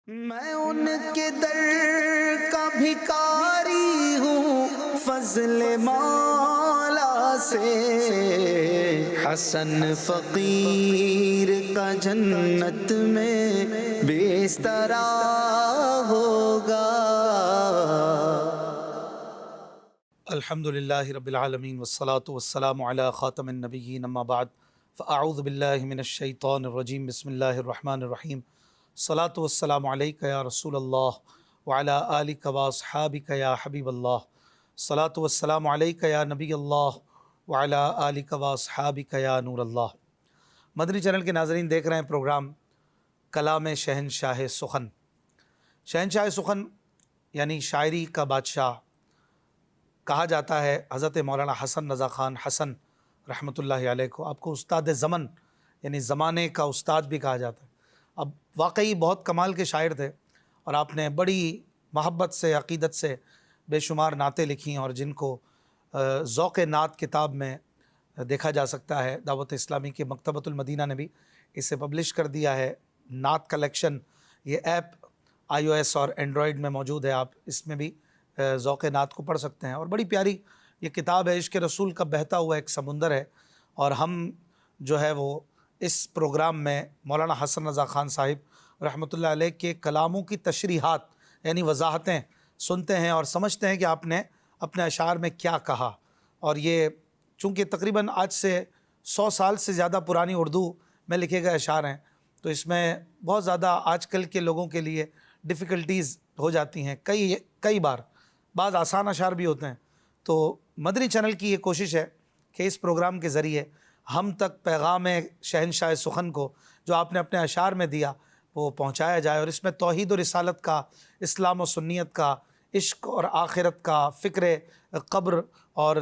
میں ان کے در کا بھکاری ہوں، فضل مولا سے حسن فقیر کا جنت میں بسترا ہوگا۔ الحمدللہ رب العالمین والصلاة والسلام علی خاتم النبیین اما بعد فاعوذ باللہ من الشیطان الرجیم بسم اللہ الرحمن الرحیم الصلاة والسلام علیک یا رسول اللہ وعلی آلک واصحابک یا حبیب اللہ، الصلاة والسلام علیک یا نبی اللہ وعلی آلک واصحابک یا نور اللہ۔ مدنی چینل کے ناظرین دیکھ رہے ہیں پروگرام کلام شہنشاہ سخن۔ شہنشاہ سخن یعنی شاعری کا بادشاہ کہا جاتا ہے حضرت مولانا حسن رضا خان حسن رحمۃ اللہ علیہ کو۔ آپ کو استاد زمن یعنی زمانے کا استاد بھی کہا جاتا ہے۔ اب واقعی بہت کمال کے شاعر تھے اور آپ نے بڑی محبت سے عقیدت سے بے شمار نعتیں لکھی اور جن کو ذوق نعت کتاب میں دیکھا جا سکتا ہے۔ دعوت اسلامی کے مکتبۃ المدینہ نے بھی اسے پبلش کر دیا ہے۔ نعت کلیکشن یہ ایپ آئی او ایس اور اینڈرائڈ میں موجود ہے، آپ اس میں بھی ذوق نعت کو پڑھ سکتے ہیں۔ اور بڑی پیاری یہ کتاب ہے، عشق رسول کا بہتا ہوا ایک سمندر ہے، اور ہم جو ہے وہ اس پروگرام میں مولانا حسن رضا خان صاحب رحمۃ اللہ علیہ کے کلاموں کی تشریحات یعنی وضاحتیں سنتے ہیں اور سمجھتے ہیں کہ آپ نے اپنے اشعار میں کیا کہا۔ اور یہ چونکہ تقریباً آج سے 100 سال سے زیادہ پرانی اردو میں لکھے گئے اشعار ہیں، تو اس میں بہت زیادہ آج کل کے لوگوں کے لیے ڈیفیکلٹیز ہو جاتی ہیں کئی بار، بعض آسان اشعار بھی ہوتے ہیں۔ تو مدنی چینل کی یہ کوشش ہے کہ اس پروگرام کے ذریعے ہم تک پیغام شہنشاہ سخن کو جو آپ نے اپنے اشعار میں دیا وہ پہنچایا جائے، اور اس میں توحید و رسالت کا، اسلام و سنیت کا، عشق اور آخرت کا، فکر قبر اور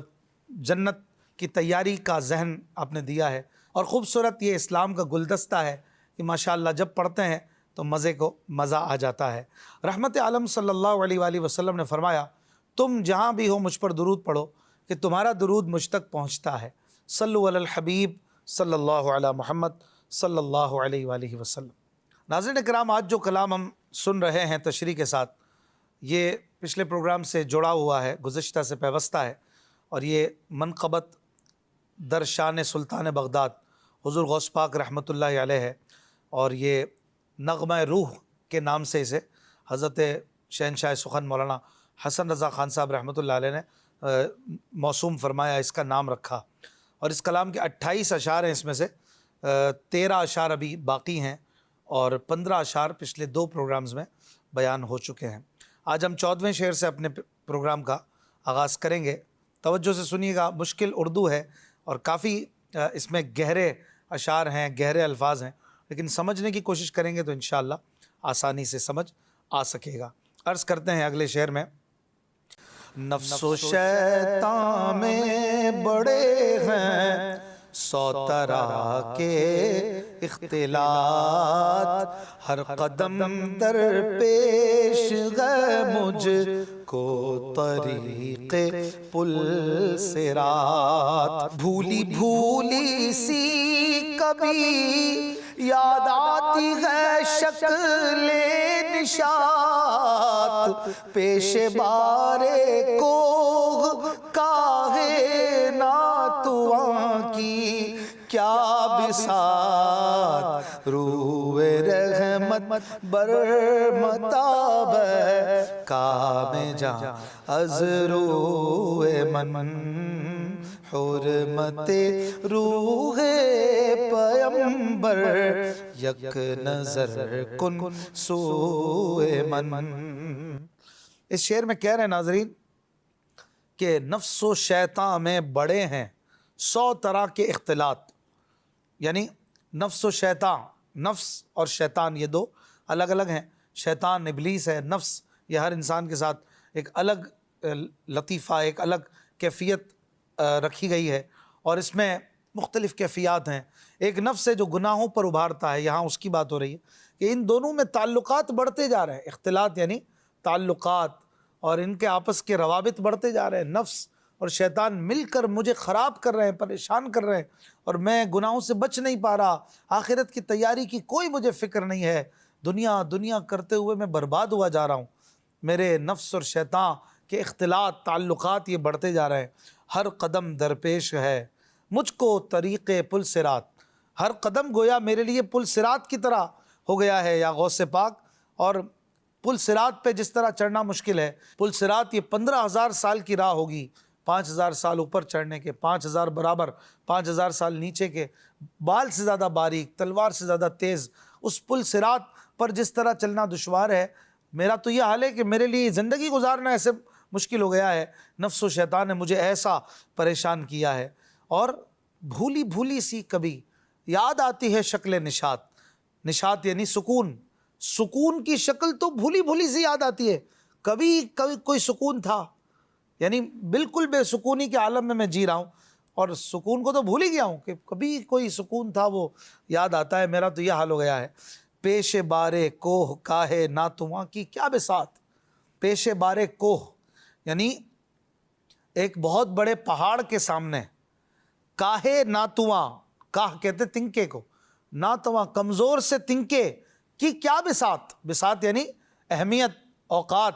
جنت کی تیاری کا ذہن آپ نے دیا ہے۔ اور خوبصورت یہ اسلام کا گلدستہ ہے کہ ماشاءاللہ جب پڑھتے ہیں تو مزہ آ جاتا ہے۔ رحمت عالم صلی اللہ علیہ وآلہ وسلم نے فرمایا، تم جہاں بھی ہو مجھ پر درود پڑھو کہ تمہارا درود مجھ تک پہنچتا ہے۔ صلو علی الحبیب صلی اللہ علی محمد صلی اللہ علیہ وآلہ وسلم۔ ناظرین کرام، آج جو کلام ہم سن رہے ہیں تشریح کے ساتھ، یہ پچھلے پروگرام سے جڑا ہوا ہے، گزشتہ سے پیوستہ ہے، اور یہ منقبت در شان سلطان بغداد حضور غوث پاک رحمۃ اللہ علیہ ہے، اور یہ نغمہ روح کے نام سے اسے حضرت شہنشاہ سخن مولانا حسن رضا خان صاحب رحمۃ اللہ علیہ نے موسوم فرمایا، اس کا نام رکھا۔ اور اس کلام کے 28 اشعار ہیں، اس میں سے 13 اشعار ابھی باقی ہیں اور 15 اشعار پچھلے 2 پروگرامز میں بیان ہو چکے ہیں۔ آج ہم 14ویں شعر سے اپنے پروگرام کا آغاز کریں گے۔ توجہ سے سنیے گا، مشکل اردو ہے اور کافی اس میں گہرے اشعار ہیں، گہرے الفاظ ہیں، لیکن سمجھنے کی کوشش کریں گے تو انشاءاللہ آسانی سے سمجھ آ سکے گا۔ عرض کرتے ہیں اگلے شعر میں، نفس و شیطان میں بڑے ہیں 100 طرح کے اختلاط، ہر قدم در پیش ہے مجھ کو طریق پل صراط۔ بھولی بھولی سی کبھی یاد آتی ہے شکل نشاط، پیش بارے کوہ کاہے ناتواں کی کیا بساط، روح رحمت بر متاب کام جاں از روح من، حرمت روح پیمبر یک نظر کن سوئے من۔ اس شعر میں کہہ رہے ہیں ناظرین کہ نفس و شیطان میں بڑے ہیں 100 طرح کے اختلاط، یعنی نفس و شیطان، نفس اور شیطان یہ 2 الگ الگ ہیں۔ شیطان ابلیس ہے، نفس یہ ہر انسان کے ساتھ ایک الگ لطیفہ، ایک الگ کیفیت رکھی گئی ہے، اور اس میں مختلف کیفیات ہیں۔ ایک نفس ہے جو گناہوں پر ابھارتا ہے، یہاں اس کی بات ہو رہی ہے کہ ان دونوں میں تعلقات بڑھتے جا رہے ہیں۔ اختلاط یعنی تعلقات، اور ان کے آپس کے روابط بڑھتے جا رہے ہیں۔ نفس اور شیطان مل کر مجھے خراب کر رہے ہیں، پریشان کر رہے ہیں، اور میں گناہوں سے بچ نہیں پا رہا، آخرت کی تیاری کی کوئی مجھے فکر نہیں ہے، دنیا دنیا کرتے ہوئے میں برباد ہوا جا رہا ہوں، میرے نفس اور شیطان کے اختلاط تعلقات یہ بڑھتے جا رہے ہیں، ہر قدم درپیش ہے مجھ کو طریق پل صراط، ہر قدم گویا میرے لیے پل صراط کی طرح ہو گیا ہے یا غوث پاک۔ اور پل صراط پہ جس طرح چڑھنا مشکل ہے، پل صراط یہ 15,000 سال کی راہ ہوگی، 5,000 سال اوپر چڑھنے کے، 5,000 برابر، 5,000 سال نیچے کے، بال سے زیادہ باریک، تلوار سے زیادہ تیز، اس پل صراط پر جس طرح چلنا دشوار ہے، میرا تو یہ حال ہے کہ میرے لیے زندگی گزارنا ایسے مشکل ہو گیا ہے، نفس و شیطان نے مجھے ایسا پریشان کیا ہے۔ اور بھولی بھولی سی کبھی یاد آتی ہے شکل نشاط، نشاط یعنی سکون، سکون کی شکل تو بھولی بھولی سی یاد آتی ہے، کبھی کوئی سکون تھا، یعنی بالکل بے سکونی کے عالم میں جی رہا ہوں، اور سکون کو تو بھول ہی گیا ہوں کہ کبھی کوئی سکون تھا وہ یاد آتا ہے۔ میرا تو یہ حال ہو گیا ہے، پیش بارے کوہ کاہے ناتواں کی کیا بساط۔ پیش بارے کوہ یعنی ایک بہت بڑے پہاڑ کے سامنے، کاہے ناتواں، کاہ کہتے تنکے کو، ناتواں کمزور سے تنکے کی کیا بساط، بساط یعنی اہمیت، اوقات،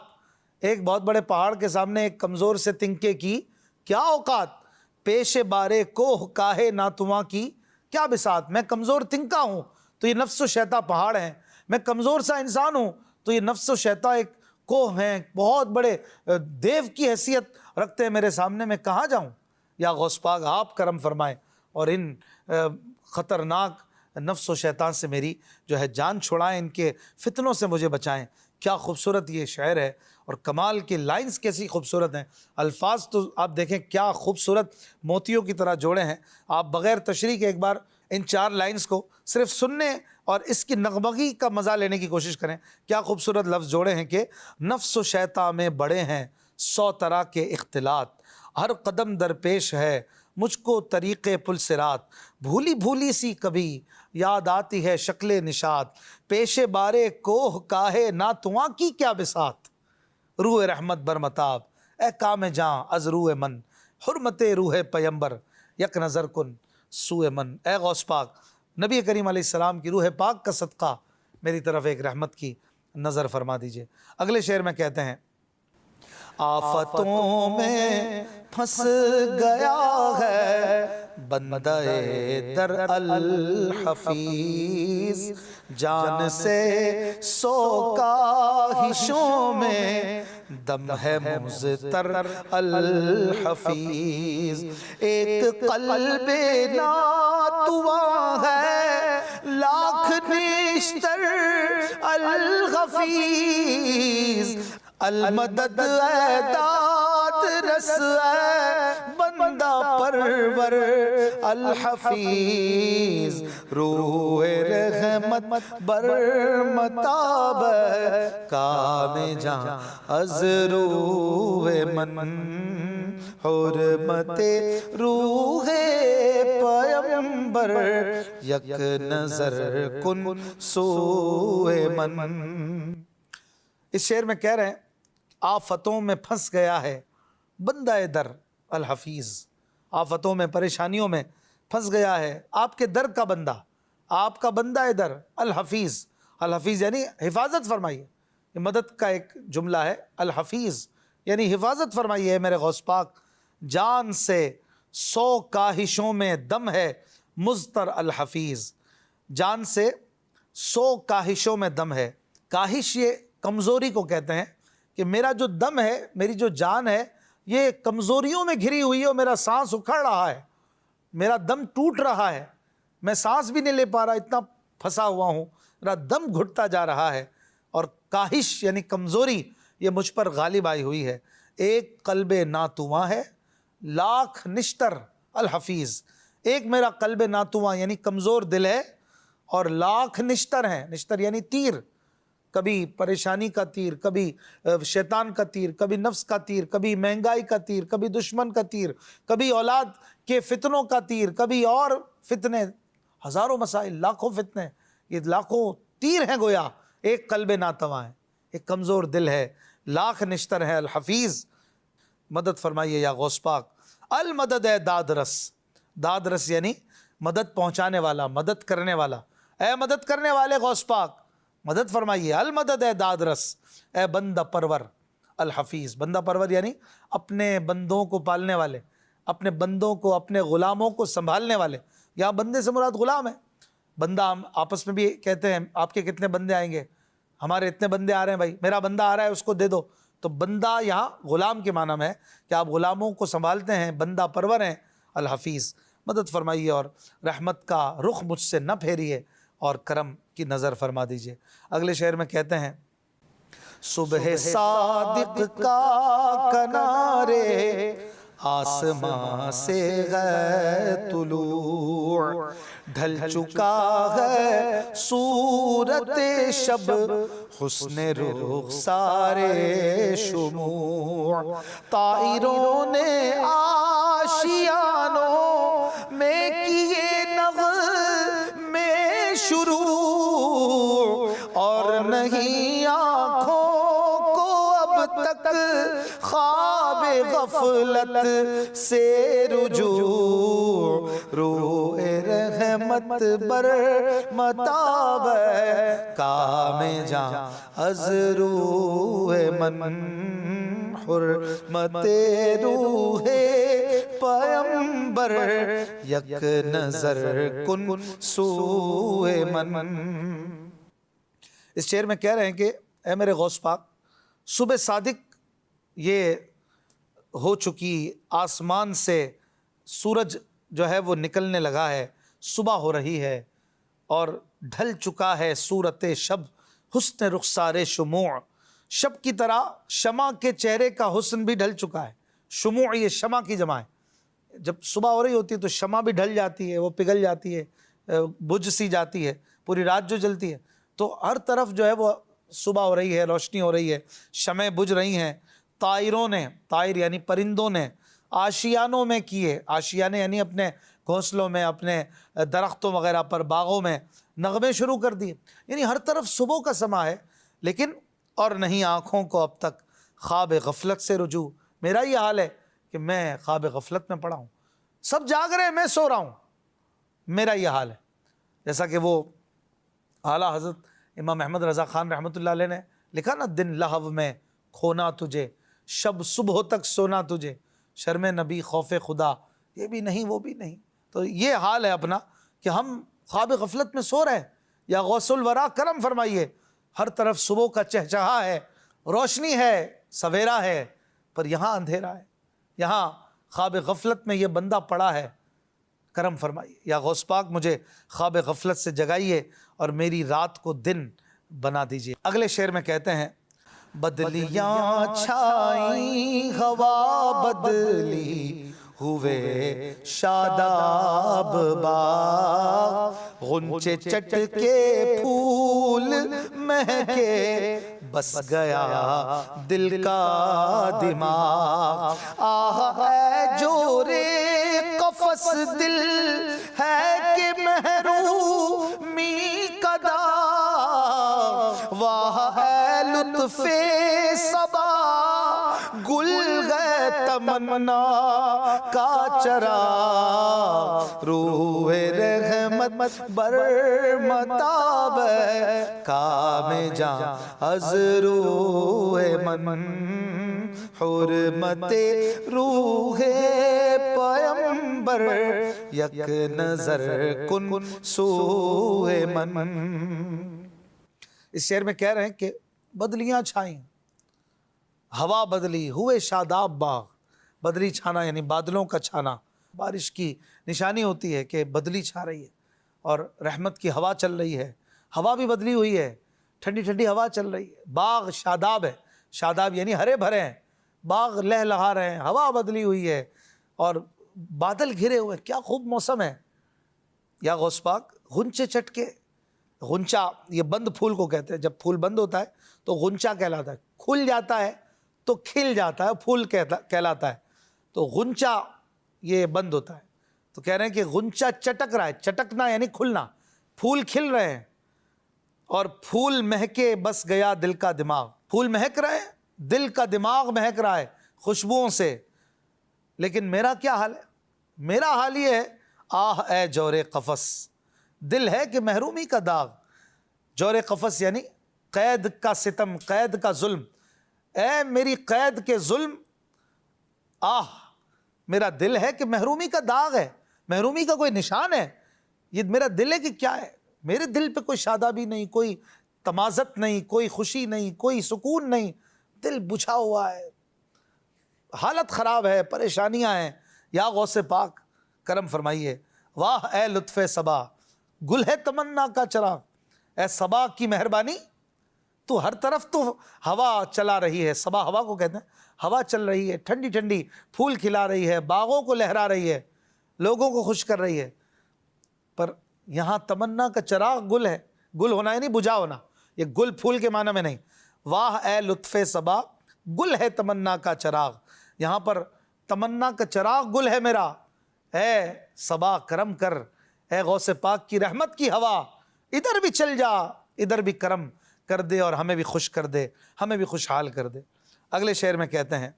ایک بہت بڑے پہاڑ کے سامنے ایک کمزور سے تنکے کی کیا اوقات، پیش بارے کوہ کاہے ناتواں کی کیا بساط۔ میں کمزور تنکا ہوں تو یہ نفس و شیطان پہاڑ ہیں، میں کمزور سا انسان ہوں تو یہ نفس و شیطان ایک کوہ ہیں، بہت بڑے دیو کی حیثیت رکھتے ہیں میرے سامنے، میں کہاں جاؤں؟ یا غوث پاک آپ کرم فرمائیں اور ان خطرناک نفس و شیطان سے میری جو ہے جان چھڑائیں، ان کے فتنوں سے مجھے بچائیں۔ کیا خوبصورت یہ شعر ہے، اور کمال کے لائنز کیسی خوبصورت ہیں، الفاظ تو آپ دیکھیں کیا خوبصورت موتیوں کی طرح جوڑے ہیں۔ آپ بغیر تشریح کے ایک بار ان 4 لائنز کو صرف سننے اور اس کی نغمگی کا مزہ لینے کی کوشش کریں، کیا خوبصورت لفظ جوڑے ہیں کہ نفس و شیطان میں بڑے ہیں 100 طرح کے اختلاط، ہر قدم درپیش ہے مجھ کو طریق پل صراط، بھولی بھولی سی کبھی یاد آتی ہے شکل نشاط، پیش بارے کوہ کاہے ناتواں کی کیا بساط، روح رحمت برمتاب اے کام جاں از روح من، حرمت روح پیمبر یک نظر کن سوئے من۔ اے غوث پاک، نبی کریم علیہ السلام کی روح پاک کا صدقہ میری طرف ایک رحمت کی نظر فرما دیجئے۔ اگلے شعر میں کہتے ہیں، آفتوں میں پھنس گیا ہے بندہ در الحفیظ، جان سے 100 کاہشوں میں دم ہے مضطر الحفیظ، ایک قلب ناتواں ہے لاکھ نشتر الغفیظ، المدد اے داد رس اے بندہ پرور الحفیظ، روح رحمت برمتاب کام جہاں از روح من، حرمت روح پیمبر یک نظر کن سوئے من۔ اس شعر میں کہہ رہے ہیں آفتوں میں پھنس گیا ہے بندہ در الحفیظ، آفتوں میں پریشانیوں میں پھنس گیا ہے آپ کے در کا بندہ، آپ کا بندہ در الحفیظ، الحفیظ یعنی حفاظت فرمائیے، یہ مدد کا ایک جملہ ہے، الحفیظ یعنی حفاظت فرمائیے میرے غوث پاک، جان سے 100 کاہشوں میں دم ہے مضطر الحفیظ، جان سے 100 کاہشوں میں دم ہے، کاہش یہ کمزوری کو کہتے ہیں کہ میرا جو دم ہے، میری جو جان ہے، یہ کمزوریوں میں گھری ہوئی ہے اور میرا سانس اکھڑ رہا ہے، میرا دم ٹوٹ رہا ہے، میں سانس بھی نہیں لے پا رہا، اتنا پھنسا ہوا ہوں، میرا دم گھٹتا جا رہا ہے، اور کاہش یعنی کمزوری یہ مجھ پر غالب آئی ہوئی ہے، ایک قلب ناتواں ہے لاکھ نشتر الحفیظ، ایک میرا قلب ناتواں یعنی کمزور دل ہے، اور لاکھ نشتر ہیں، نشتر یعنی تیر، کبھی پریشانی کا تیر، کبھی شیطان کا تیر، کبھی نفس کا تیر، کبھی مہنگائی کا تیر، کبھی دشمن کا تیر، کبھی اولاد کے فتنوں کا تیر، کبھی اور فتنے، ہزاروں مسائل، لاکھوں فتنے، یہ لاکھوں تیر ہیں گویا، ایک قلب ناتواں ہے، ایک کمزور دل ہے، لاکھ نشتر ہے الحفیظ، مدد فرمائیے یا غوث پاک۔ المدد ہے داد رس، داد رس یعنی مدد پہنچانے والا، مدد کرنے والا، اے مدد کرنے والے غوث پاک، مدد فرمائیے. المدد اے داد رس اے بندہ پرور. الحفیظ بندہ پرور یعنی اپنے بندوں کو پالنے والے، اپنے بندوں کو، اپنے غلاموں کو سنبھالنے والے. یہاں بندے سے مراد غلام ہے. بندہ ہم آپس میں بھی کہتے ہیں آپ کے کتنے بندے آئیں گے، ہمارے اتنے بندے آ رہے ہیں بھائی، میرا بندہ آ رہا ہے اس کو دے دو. تو بندہ یہاں غلام کے معنی میں ہے کہ آپ غلاموں کو سنبھالتے ہیں، بندہ پرور ہیں. الحفیظ مدد فرمائیے اور رحمت کا رخ مجھ سے نہ پھیریے اور کرم کی نظر فرما دیجیے. اگلے شعر میں کہتے ہیں صبح صادق کا کنارے آسماں سے ہے طلوع، ڈھل چکا ہے صورت شب حسن رخسارے شموع. طائروں نے آشیانوں میں کیے نغمے شروع، اور نہیں آنکھوں کو اب تک خواب غفلت سے رجوع. روح رحمت بر متاب کام جاں از روح من، حرمت روح پیمبر یک نظر کن سوئے من. اس شعر میں کہہ رہے ہیں کہ اے میرے غوث پاک، صبح صادق یہ ہو چکی، آسمان سے سورج جو ہے وہ نکلنے لگا ہے، صبح ہو رہی ہے، اور ڈھل چکا ہے صورت شب حسن رخسار شموع. شب کی طرح شمع کے چہرے کا حسن بھی ڈھل چکا ہے. شموع یہ شمع کی جمع ہے. جب صبح ہو رہی ہوتی ہے تو شمع بھی ڈھل جاتی ہے، وہ پگھل جاتی ہے، بجھ سی جاتی ہے، پوری رات جو جلتی ہے تو ہر طرف جو ہے وہ صبح ہو رہی ہے، روشنی ہو رہی ہے، شمعیں بجھ رہی ہیں. طائروں نے، طائر یعنی پرندوں نے، آشیانوں میں کیے، آشیانے یعنی اپنے گھونسلوں میں، اپنے درختوں وغیرہ پر، باغوں میں نغمے شروع کر دیے. یعنی ہر طرف صبح کا سما ہے، لیکن اور نہیں آنکھوں کو اب تک خواب غفلت سے رجوع. میرا یہ حال ہے کہ میں خواب غفلت میں پڑا ہوں، سب جاگ رہے ہیں، میں سو رہا ہوں. میرا یہ حال ہے. جیسا کہ وہ اعلیٰ حضرت امام احمد رضا خان رحمۃ اللہ علیہ نے لکھا نا، دن لہو میں کھونا تجھے، شب صبح تک سونا تجھے، شرم نبی خوف خدا یہ بھی نہیں وہ بھی نہیں. تو یہ حال ہے اپنا کہ ہم خواب غفلت میں سو رہے ہیں. یا غوث الورا کرم فرمائیے، ہر طرف صبح کا چہچہا ہے، روشنی ہے، سویرا ہے، پر یہاں اندھیرا ہے، یہاں خواب غفلت میں یہ بندہ پڑا ہے. کرم فرمائیے یا غوث پاک، مجھے خواب غفلت سے جگائیے اور میری رات کو دن بنا دیجیے. اگلے شعر میں کہتے ہیں بدلیاں چھائیں ہوا بدلی ہوئے شاداب باغ، غنچے چٹ کے پھول مہکے بس گیا دل کا دماغ. آہ اے جورے قفس دل ہے کہ محرومی کا داغ، واہ اے لطف صبا گل گئے تمنا کا چراغ. روح رحمت بر متاب کام جاں از روح من، حرمت روح پیمبر یک نظر کن سوئے من. اس شعر میں کہہ رہے ہیں کہ بدلیاں چھائیں، ہوا بدلی، ہوئے شاداب باغ. بدلی چھانا یعنی بادلوں کا چھانا. بارش کی نشانی ہوتی ہے کہ بدلی چھا رہی ہے اور رحمت کی ہوا چل رہی ہے. ہوا بھی بدلی ہوئی ہے، ٹھنڈی ٹھنڈی ہوا چل رہی ہے. باغ شاداب ہے، شاداب یعنی ہرے بھرے ہیں، باغ لہلہا رہے ہیں، ہوا بدلی ہوئی ہے اور بادل گھرے ہوئے. کیا خوب موسم ہے. یا غوث پاک، غنچے چٹ کے، غنچہ یہ بند پھول کو کہتے ہیں. جب پھول بند ہوتا ہے تو غنچہ کہلاتا ہے، کھل جاتا ہے تو کھل جاتا ہے، پھول کہلاتا ہے. تو غنچہ یہ بند ہوتا ہے. تو کہہ رہے ہیں کہ غنچہ چٹک رہا ہے، چٹکنا یعنی کھلنا، پھول کھل رہے ہیں اور پھول مہکے بس گیا دل کا دماغ. پھول مہک رہے ہیں، دل کا دماغ مہک رہا ہے خوشبوؤں سے. لیکن میرا کیا حال ہے؟ میرا حال یہ ہے، آہ اے جور قفس، دل ہے کہ محرومی کا داغ. جور قفس یعنی قید کا ستم، قید کا ظلم. اے میری قید کے ظلم، میرا دل ہے کہ محرومی کا داغ ہے، محرومی کا کوئی نشان ہے. یہ میرا دل ہے کہ کیا ہے؟ میرے دل پہ کوئی شادابی نہیں، کوئی تمازت نہیں، کوئی خوشی نہیں، کوئی سکون نہیں. دل بجھا ہوا ہے، حالت خراب ہے، پریشانیاں ہیں. یا غوث پاک کرم فرمائیے. واہ اے لطف صبا، گل ہے تمنا کا چراغ. اے صبا کی مہربانی، تو ہر طرف تو ہوا چلا رہی ہے. صبا ہوا کو کہتے ہیں. ہوا چل رہی ہے، ٹھنڈی ٹھنڈی، پھول کھلا رہی ہے، باغوں کو لہرا رہی ہے، لوگوں کو خوش کر رہی ہے. پر یہاں تمنا کا چراغ گل ہے. گل ہونا ہے نہیں بجھا ہونا، یہ گل پھول کے معنی میں نہیں. واہ اے لطف صبا، گل ہے تمنا کا چراغ. یہاں پر تمنا کا چراغ گل ہے میرا. اے صبا کرم کر، اے غوث پاک کی رحمت کی ہوا، ادھر بھی چل جا، ادھر بھی کرم کر دے اور ہمیں بھی خوش کر دے، ہمیں بھی خوشحال کر دے. اگلے شعر میں کہتے ہیں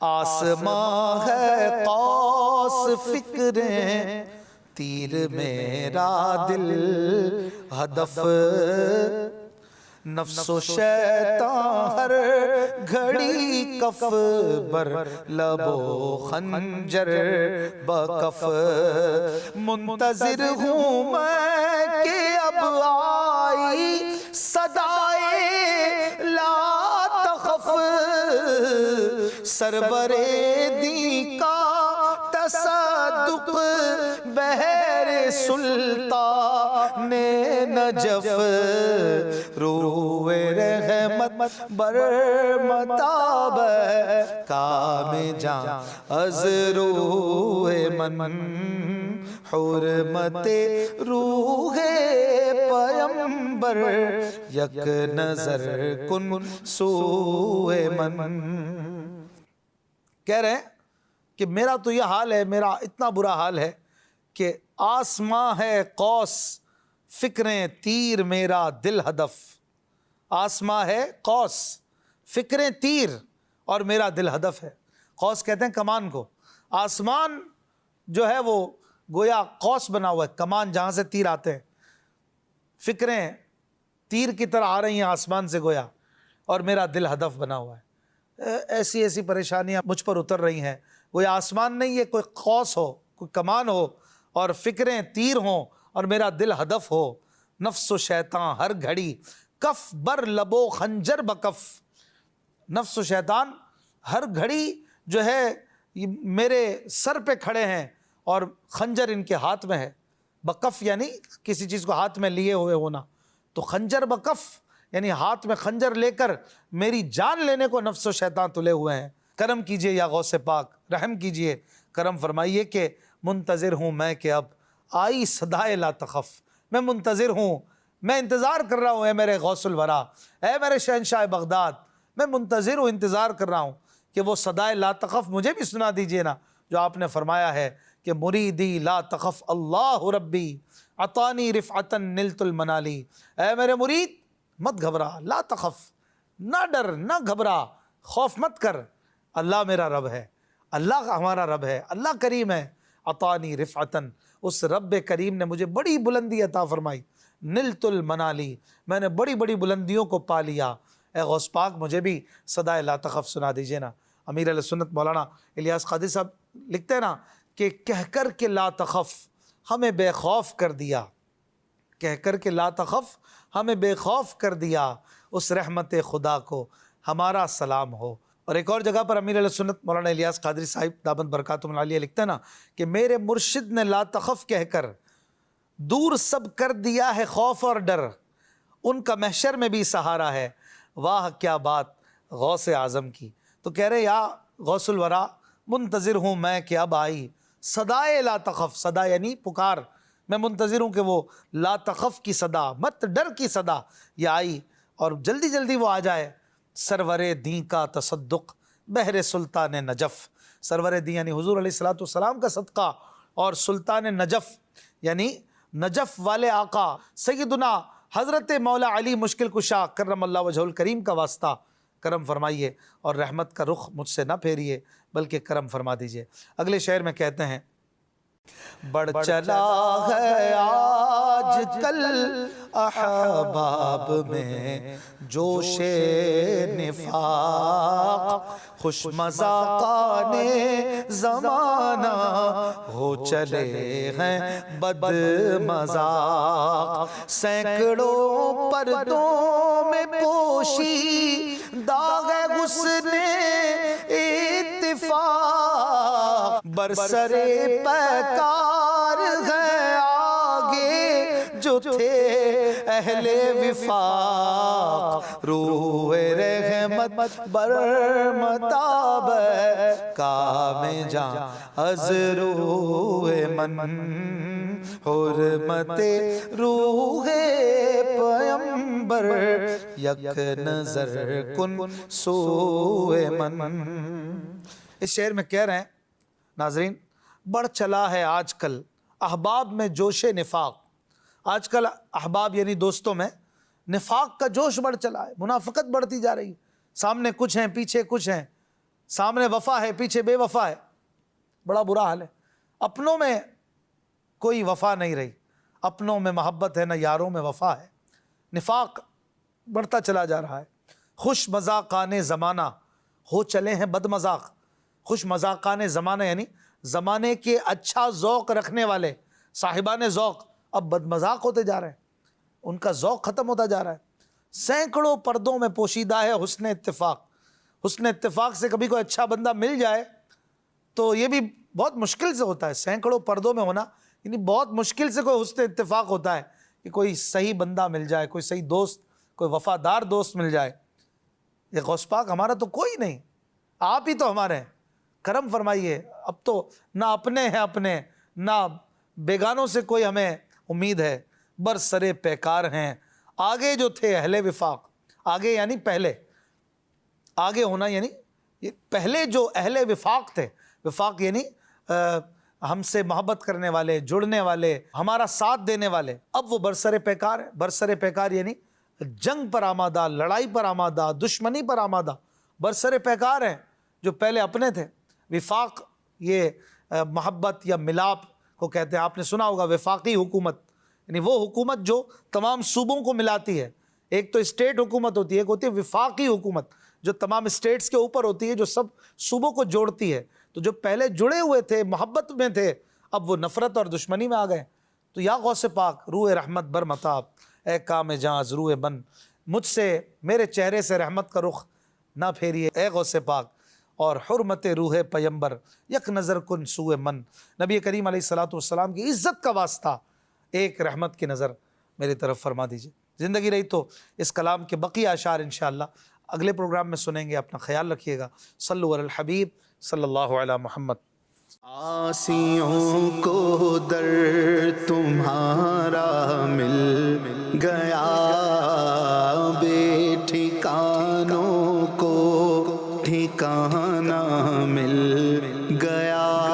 آسماں ہے قوس فکریں تیر میرا دل ہدف، نفس و شیطان ہر گھڑی کف بر لب و خنجر بکف. منتظر ہوں میں کہ اب آئی صدائے لا تخف، سرور دی کا تصدق بہر سلطان نجف، روح رحمت بر متاب کام جان از روح من، حرمت روح پیمبر یک نظر کن سوئے من. کہہ رہے ہیں کہ میرا تو یہ حال ہے، میرا اتنا برا حال ہے کہ آسماں ہے قوس فکریں تیر میرا دل ہدف. آسماں ہے قوس، فکریں تیر اور میرا دل ہدف ہے. قوس کہتے ہیں کمان کو. آسمان جو ہے وہ گویا قوس بنا ہوا ہے، کمان جہاں سے تیر آتے ہیں. فکریں تیر کی طرح آ رہی ہیں آسمان سے گویا، اور میرا دل ہدف بنا ہوا ہے. ایسی ایسی پریشانیاں مجھ پر اتر رہی ہیں. کوئی آسمان نہیں ہے، کوئی قوس ہو، کوئی کمان ہو، اور فکریں تیر ہوں اور میرا دل ہدف ہو. نفس و شیطان ہر گھڑی کف بر لبو خنجر بکف. نفس و شیطان ہر گھڑی جو ہے یہ میرے سر پہ کھڑے ہیں اور خنجر ان کے ہاتھ میں ہے. بکف یعنی کسی چیز کو ہاتھ میں لیے ہوئے ہونا، تو خنجر بکف یعنی ہاتھ میں خنجر لے کر میری جان لینے کو نفس و شیطان تلے ہوئے ہیں. کرم کیجئے یا غوث پاک، رحم کیجئے، کرم فرمائیے کہ منتظر ہوں میں کہ اب آئی صدائے لا تخف. میں منتظر ہوں، میں انتظار کر رہا ہوں. اے میرے غوث الورا، اے میرے شہنشاہ بغداد، میں منتظر ہوں، انتظار کر رہا ہوں کہ وہ صدائے لا تخف مجھے بھی سنا دیجئے نا، جو آپ نے فرمایا ہے کہ مریدی لا تخف اللہ ربی عطانی رفعتا نلت المنالی. اے میرے مرید مت گھبرا، لا تخف، نہ ڈر، نہ گھبرا، خوف مت کر. اللہ میرا رب ہے، اللہ ہمارا رب ہے، اللہ کریم ہے. عطانی رفعتا، اس رب کریم نے مجھے بڑی بلندی عطا فرمائی. نلت المنالی، میں نے بڑی بڑی بلندیوں کو پا لیا. اے غوث پاک مجھے بھی صدائے لا تخف سنا دیجئے نا. امیر علیہ سنت مولانا الیاس قادری صاحب لکھتے ہیں نا کہ کہہ کر کے لا تخف ہمیں بے خوف کر دیا، کہہ کر کے لا تخف ہمیں بے خوف کر دیا، اس رحمت خدا کو ہمارا سلام ہو. اور ایک اور جگہ پر امیر علیہ سنت مولانا الیاس قادری صاحب دامت برکاتہم العالیہ لکھتے ہیں نا کہ میرے مرشد نے لا تخف کہہ کر دور سب کر دیا ہے خوف اور ڈر، ان کا محشر میں بھی سہارا ہے. واہ کیا بات غوث اعظم کی. تو کہہ رہے یا غوث الورا منتظر ہوں میں کہ اب آئی صدائے لا تخف. صدا یعنی پکار، میں منتظر ہوں کہ وہ لا تخف کی صدا، مت ڈر کی صدا یہ آئی اور جلدی جلدی وہ آ جائے. سرور دین کا تصدق بہر سلطان نجف. سرور دین یعنی حضور علیہ الصلوۃ والسلام کا صدقہ، اور سلطان نجف یعنی نجف والے آقا سیدنا حضرت مولا علی مشکل کشا کرم اللہ وجہ الکریم کا واسطہ کرم فرمائیے اور رحمت کا رخ مجھ سے نہ پھیریے بلکہ کرم فرما دیجئے. اگلے شعر میں کہتے ہیں بڑھ چلا ہے آج کل احباب میں جوش نفاق، خوش مذاقان زمانہ ہو چلے ہیں بد مذاق، سینکڑوں پردوں میں پوشی داغ حسن اتفاق، برسرے پیکار ہے آگے جو تھے اہل وفاق، روح رحمت برمتاب کام جاں از روح من، حرمت روح پیمبر یک نظر کن سوئے من۔ اس شعر میں کہہ رہے ہیں ناظرین، بڑھ چلا ہے آج کل احباب میں جوش نفاق، آج کل احباب یعنی دوستوں میں نفاق کا جوش بڑھ چلا ہے، منافقت بڑھتی جا رہی ہے، سامنے کچھ ہیں پیچھے کچھ ہیں، سامنے وفا ہے پیچھے بے وفا ہے، بڑا برا حال ہے، اپنوں میں کوئی وفا نہیں رہی، اپنوں میں محبت ہے نہ یاروں میں وفا ہے، نفاق بڑھتا چلا جا رہا ہے۔ خوش مذاقان زمانہ ہو چلے ہیں بد مذاق، خوش مذاقان زمانہ یعنی زمانے کے اچھا ذوق رکھنے والے صاحبان ذوق اب بد مذاق ہوتے جا رہے ہیں، ان کا ذوق ختم ہوتا جا رہا ہے۔ سینکڑوں پردوں میں پوشیدہ ہے حسن اتفاق، حسن اتفاق سے کبھی کوئی اچھا بندہ مل جائے تو یہ بھی بہت مشکل سے ہوتا ہے، سینکڑوں پردوں میں ہونا یعنی بہت مشکل سے کوئی حسن اتفاق ہوتا ہے کہ کوئی صحیح بندہ مل جائے، کوئی صحیح دوست، کوئی وفادار دوست مل جائے۔ یہ غوث پاک ہمارا تو کوئی نہیں، آپ ہی تو ہمارے ہیں، کرم فرمائیے، اب تو نہ اپنے ہیں اپنے نہ بیگانوں سے کوئی ہمیں امید ہے، برسرے پیکار ہیں آگے جو تھے اہل وفاق، آگے یعنی پہلے، آگے ہونا یعنی یہ پہلے جو اہل وفاق تھے، وفاق یعنی ہم سے محبت کرنے والے، جڑنے والے، ہمارا ساتھ دینے والے، اب وہ برسرے پیکار ہیں۔ برسرے پیکار یعنی جنگ پر آمادہ، لڑائی پر آمادہ، دشمنی پر آمادہ برسرے پیکار ہیں جو پہلے اپنے تھے۔ وفاق یہ محبت یا ملاپ کو کہتے ہیں، آپ نے سنا ہوگا وفاقی حکومت یعنی وہ حکومت جو تمام صوبوں کو ملاتی ہے، ایک تو اسٹیٹ حکومت ہوتی ہے، ایک ہوتی ہے وفاقی حکومت جو تمام اسٹیٹس کے اوپر ہوتی ہے، جو سب صوبوں کو جوڑتی ہے۔ تو جو پہلے جڑے ہوئے تھے، محبت میں تھے، اب وہ نفرت اور دشمنی میں آ گئے۔ تو یا غوث پاک روح رحمت برمتاب، اے کام جاں از روح بن، مجھ سے میرے چہرے سے رحمت کا رخ نہ پھیریے اے غوث پاک، اور حرمت روح پیمبر یک نظر کن سوئے من، نبی کریم علیہ السلام کی عزت کا واسطہ ایک رحمت کی نظر میری طرف فرما دیجئے۔ زندگی رہی تو اس کلام کے بقیہ اشعار انشاءاللہ اگلے پروگرام میں سنیں گے۔ اپنا خیال رکھیے گا۔ صلو علی الحبیب صلی اللہ علی محمد۔ آسیوں کو در تمہارا مل گیا، بے ٹھکانوں کو ٹھکانہ مل گیا۔